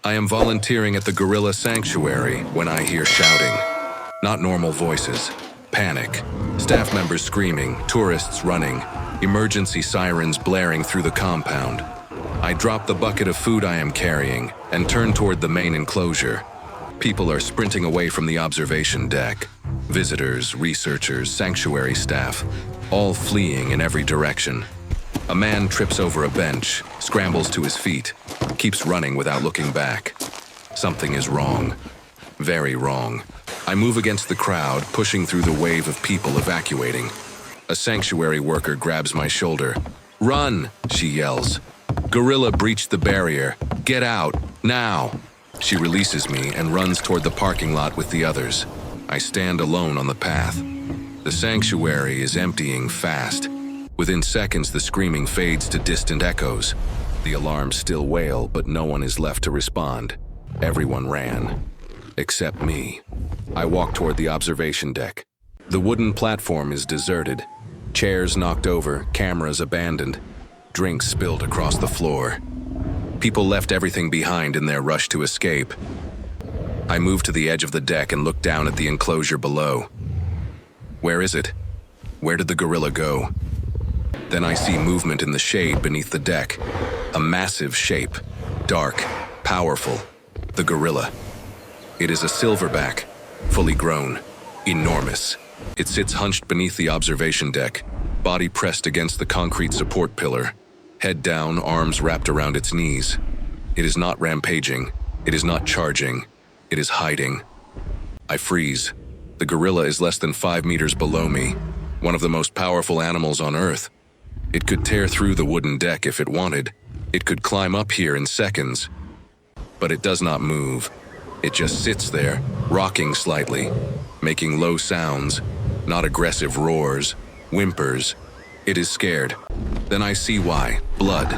I am volunteering at the gorilla sanctuary when I hear shouting. Not normal voices. Panic. Staff members screaming, tourists running, emergency sirens blaring through the compound. I drop the bucket of food I am carrying and turn toward the main enclosure. People are sprinting away from the observation deck. Visitors, researchers, sanctuary staff, all fleeing in every direction. A man trips over a bench, scrambles to his feet, keeps running without looking back. Something is wrong. Very wrong. I move against the crowd, pushing through the wave of people evacuating. A sanctuary worker grabs my shoulder. "Run!" she yells. "Gorilla breached the barrier. Get out, now!" She releases me and runs toward the parking lot with the others. I stand alone on the path. The sanctuary is emptying fast. Within seconds, the screaming fades to distant echoes. The alarms still wail, but no one is left to respond. Everyone ran. Except me. I walk toward the observation deck. The wooden platform is deserted. Chairs knocked over, cameras abandoned. Drinks spilled across the floor. People left everything behind in their rush to escape. I move to the edge of the deck and look down at the enclosure below. Where is it? Where did the gorilla go? Then I see movement in the shade beneath the deck. A massive shape. Dark. Powerful. The gorilla. It is a silverback. Fully grown. Enormous. It sits hunched beneath the observation deck. Body pressed against the concrete support pillar. Head down, arms wrapped around its knees. It is not rampaging. It is not charging. It is hiding. I freeze. The gorilla is less than 5 meters below me. One of the most powerful animals on Earth. It could tear through the wooden deck if it wanted. It could climb up here in seconds. But it does not move. It just sits there, rocking slightly, making low sounds, not aggressive roars, whimpers. It is scared. Then I see why. Blood.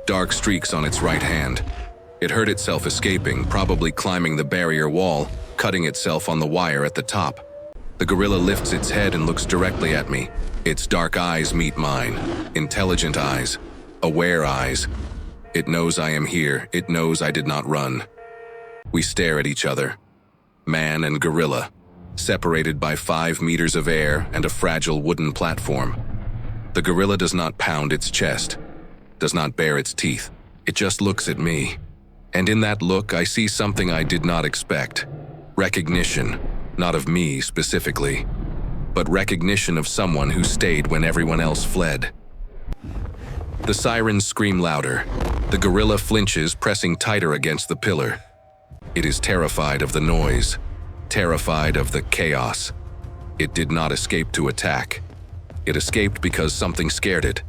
Dark streaks on its right hand. It hurt itself escaping, probably climbing the barrier wall, cutting itself on the wire at the top. The gorilla lifts its head and looks directly at me. Its dark eyes meet mine. Intelligent eyes. Aware eyes. It knows I am here. It knows I did not run. We stare at each other. Man and gorilla. Separated by 5 meters of air and a fragile wooden platform. The gorilla does not pound its chest. Does not bare its teeth. It just looks at me. And in that look, I see something I did not expect. Recognition. Not of me specifically, but recognition of someone who stayed when everyone else fled. The sirens scream louder. The gorilla flinches, pressing tighter against the pillar. It is terrified of the noise, terrified of the chaos. It did not escape to attack. It escaped because something scared it,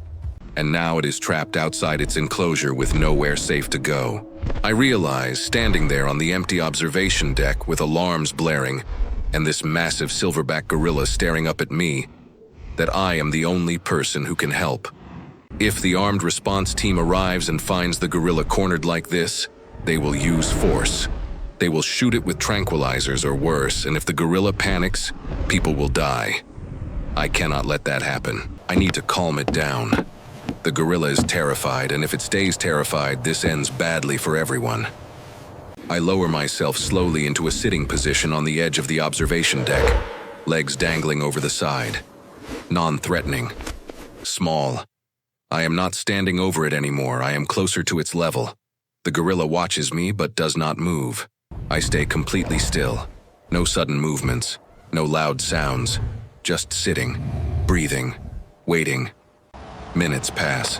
and now it is trapped outside its enclosure with nowhere safe to go. I realize, standing there on the empty observation deck with alarms blaring, and this massive silverback gorilla staring up at me, that I am the only person who can help. If the armed response team arrives and finds the gorilla cornered like this, they will use force. They will shoot it with tranquilizers or worse, and if the gorilla panics, people will die. I cannot let that happen. I need to calm it down. The gorilla is terrified, and if it stays terrified, this ends badly for everyone. I lower myself slowly into a sitting position on the edge of the observation deck, legs dangling over the side. Non-threatening. Small. I am not standing over it anymore. I am closer to its level. The gorilla watches me but does not move. I stay completely still. No sudden movements. No loud sounds. Just sitting, breathing, waiting. Minutes pass.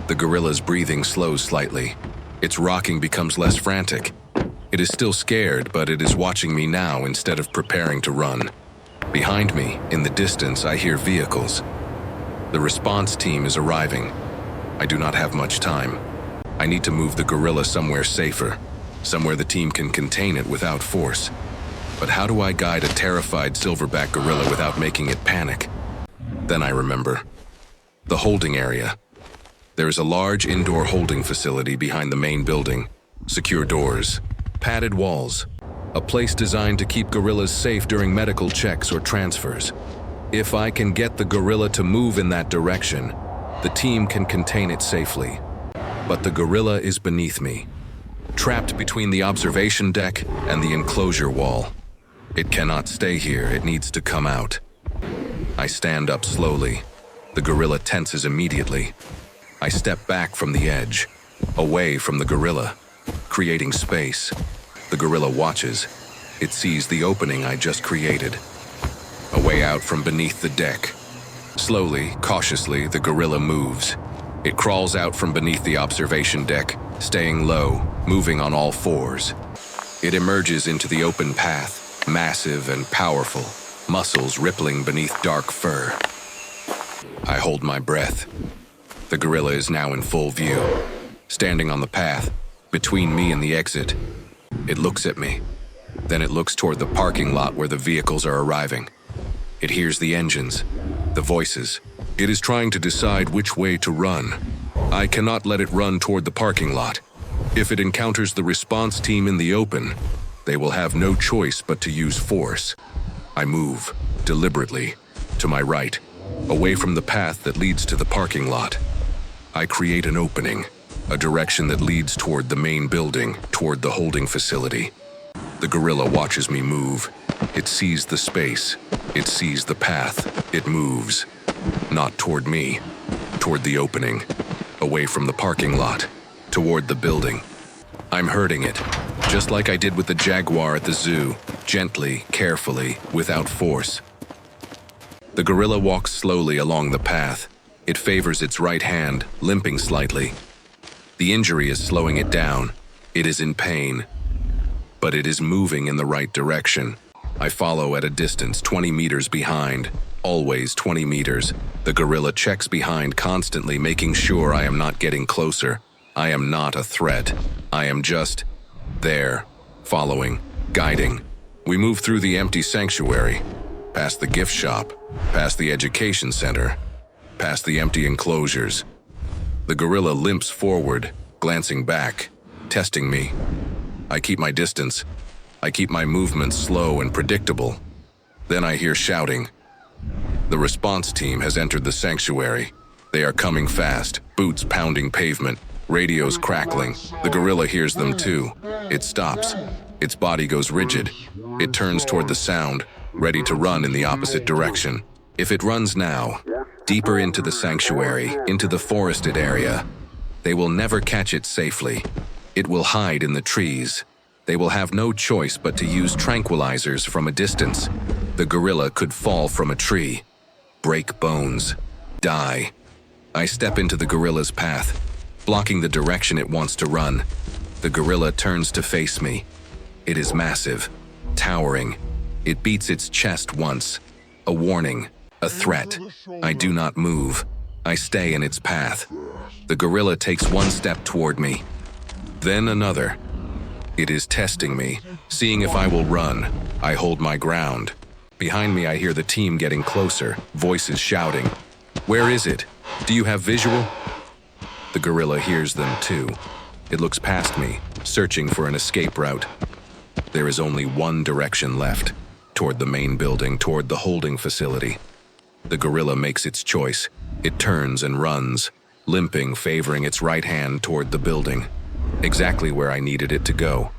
The gorilla's breathing slows slightly. Its rocking becomes less frantic. It is still scared, but it is watching me now instead of preparing to run. Behind me, in the distance, I hear vehicles. The response team is arriving. I do not have much time. I need to move the gorilla somewhere safer, somewhere the team can contain it without force. But how do I guide a terrified silverback gorilla without making it panic? Then I remember. The holding area. There is a large indoor holding facility behind the main building. Secure doors. Padded walls. A place designed to keep gorillas safe during medical checks or transfers. If I can get the gorilla to move in that direction, the team can contain it safely. But the gorilla is beneath me. trapped between the observation deck and the enclosure wall. It cannot stay here, it needs to come out. I stand up slowly. The gorilla tenses immediately. I step back from the edge, away from the gorilla, creating space. The gorilla watches. It sees the opening I just created. A way out from beneath the deck. Slowly, cautiously, the gorilla moves. It crawls out from beneath the observation deck, staying low, moving on all fours. It emerges into the open path, massive and powerful, muscles rippling beneath dark fur. I hold my breath. The gorilla is now in full view, standing on the path, between me and the exit. It looks at me. Then it looks toward the parking lot where the vehicles are arriving. It hears the engines, the voices. It is trying to decide which way to run. I cannot let it run toward the parking lot. If it encounters the response team in the open, they will have no choice but to use force. I move, deliberately, to my right, away from the path that leads to the parking lot. I create an opening, a direction that leads toward the main building, toward the holding facility. The gorilla watches me move. It sees the space. It sees the path. It moves. Not toward me, toward the opening, away from the parking lot, toward the building. I'm herding it, just like I did with the jaguar at the zoo, gently, carefully, without force. The gorilla walks slowly along the path. It favors its right hand, limping slightly. The injury is slowing it down. It is in pain, but it is moving in the right direction. I follow at a distance 20 meters behind, always 20 meters. The gorilla checks behind constantly, making sure I am not getting closer. I am not a threat. I am just there, following, guiding. We move through the empty sanctuary, past the gift shop, past the education center, past the empty enclosures. The gorilla limps forward, glancing back, testing me. I keep my distance. I keep my movements slow and predictable. Then I hear shouting. The response team has entered the sanctuary. They are coming fast, boots pounding pavement, radios crackling. The gorilla hears them too. It stops. Its body goes rigid. It turns toward the sound, ready to run in the opposite direction. If it runs now, deeper into the sanctuary, into the forested area, they will never catch it safely. It will hide in the trees. They will have no choice but to use tranquilizers from a distance. The gorilla could fall from a tree, break bones, die. I step into the gorilla's path, blocking the direction it wants to run. The gorilla turns to face me. It is massive, towering. It beats its chest once. A warning, a threat. I do not move. I stay in its path. The gorilla takes one step toward me, then another. It is testing me, seeing if I will run. I hold my ground. Behind me, I hear the team getting closer, voices shouting. Where is it? Do you have visual? The gorilla hears them too. It looks past me, searching for an escape route. There is only one direction left, toward the main building, toward the holding facility. The gorilla makes its choice. It turns and runs, limping, favoring its right hand toward the building, exactly where I needed it to go.